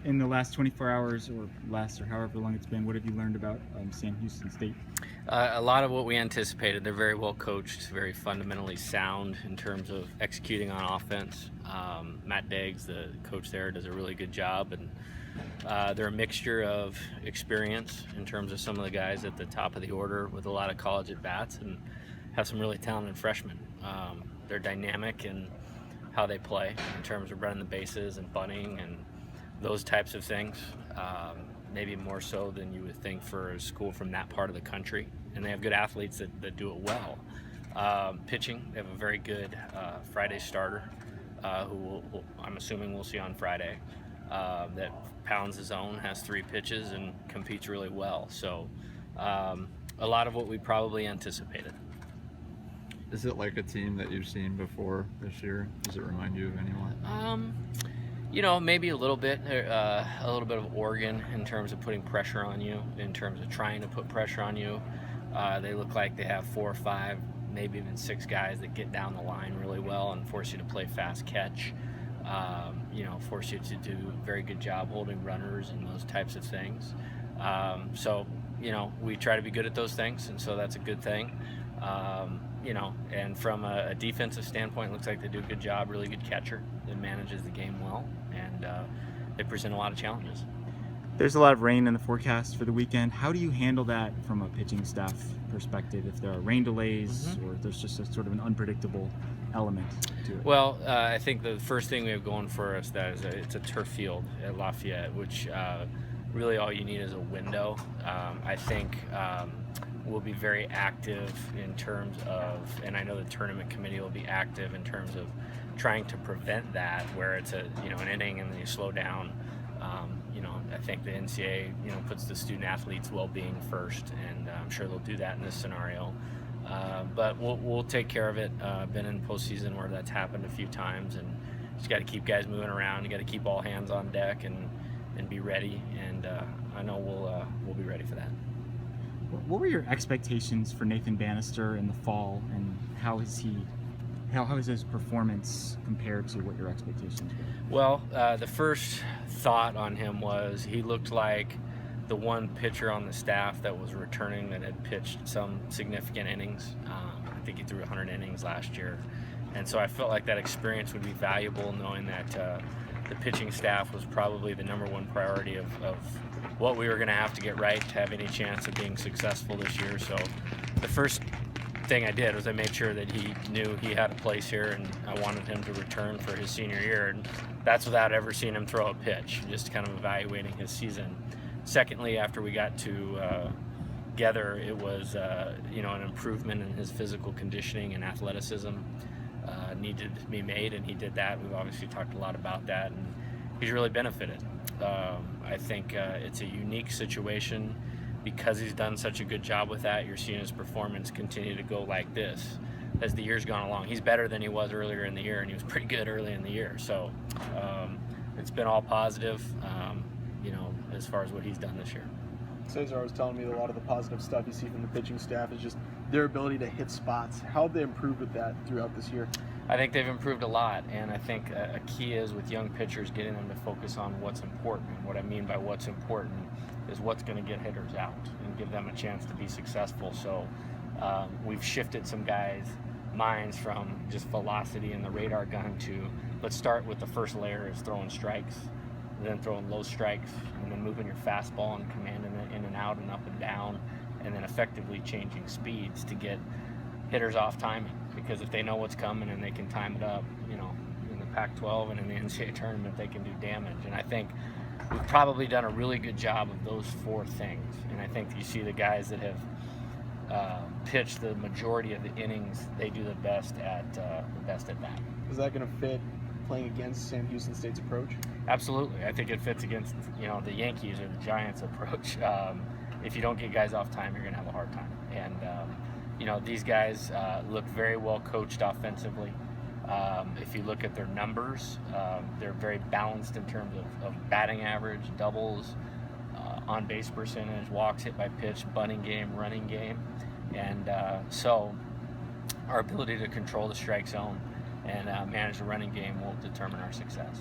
in the last 24 hours or less, or however long it's been, what have you learned about Sam Houston State? A lot of what we anticipated. They're very well coached, very fundamentally sound in terms of executing on offense. Matt Deggs, the coach there, does a really good job, and they're a mixture of experience in terms of some of the guys at the top of the order with a lot of college at-bats, and have some really talented freshmen. They're dynamic in how they play in terms of running the bases and bunting and those types of things. Maybe more so than you would think for a school from that part of the country. And they have good athletes that do it well. Pitching, they have a very good Friday starter who I'm assuming we'll see on Friday, that pounds his own, has 3 pitches, and competes really well. So a lot of what we probably anticipated. Is it like a team that you've seen before this year? Does it remind you of anyone? Maybe a little bit of Oregon in terms of putting pressure on you, in terms of trying to put pressure on you. They look like they have 4 or 5, maybe even 6 guys that get down the line really well and force you to play fast catch. Force you to do a very good job holding runners and those types of things. We try to be good at those things, and so that's a good thing. And from a defensive standpoint, it looks like they do a good job, really good catcher that manages the game well, and they present a lot of challenges. There's a lot of rain in the forecast for the weekend. How do you handle that from a pitching staff perspective if there are rain delays or if there's just a sort of an unpredictable element to it? Well, I think the first thing we have going for us is it's a turf field at Lafayette, which really all you need is a window. I think we'll be very active in terms of, and I know the tournament committee will be active in terms of trying to prevent that, where it's an inning and then you slow down. I think the NCAA puts the student athletes' well-being first, and I'm sure they'll do that in this scenario. But we'll take care of it. Been in postseason where that's happened a few times, and just got to keep guys moving around. You got to keep all hands on deck and be ready. And I know we'll be ready for that. What were your expectations for Nathan Bannister in the fall, and how is his performance compared to what your expectations were? Well, the first thought on him was he looked like the one pitcher on the staff that was returning that had pitched some significant innings. I think he threw 100 innings last year. And so I felt like that experience would be valuable, knowing that the pitching staff was probably the number one priority of what we were going to have to get right to have any chance of being successful this year. So the first thing I did was I made sure that he knew he had a place here, and I wanted him to return for his senior year, and that's without ever seeing him throw a pitch, just kind of evaluating his season. Secondly, after we got together, it was an improvement in his physical conditioning and athleticism needed to be made, and he did that. We've obviously talked a lot about that, and he's really benefited. I think it's a unique situation because he's done such a good job with that. You're seeing his performance continue to go like this as the year's gone along. He's better than he was earlier in the year, and he was pretty good early in the year. So it's been all positive, as far as what he's done this year. Cesar was telling me that a lot of the positive stuff you see from the pitching staff is just their ability to hit spots. How have they improved with that throughout this year? I think they've improved a lot, and I think a key is with young pitchers getting them to focus on what's important. And what I mean by what's important is what's going to get hitters out and give them a chance to be successful. So we've shifted some guys' minds from just velocity and the radar gun to let's start with the first layer is throwing strikes, then throwing low strikes, and then moving your fastball and commanding it in and out and up and down, and then effectively changing speeds to get hitters off timing. Because if they know what's coming and they can time it up, in the Pac-12 and in the NCAA tournament, they can do damage. And I think we've probably done a really good job of those 4 things. And I think you see the guys that have pitched the majority of the innings, they do the best at that. Is that going to fit playing against Sam Houston State's approach? Absolutely. I think it fits against the Yankees or the Giants approach. If you don't get guys off time, you're going to have a hard time. And these guys look very well coached offensively. If you look at their numbers, they're very balanced in terms of batting average, doubles, on base percentage, walks, hit by pitch, bunting game, running game. And so our ability to control the strike zone and manage the running game will determine our success.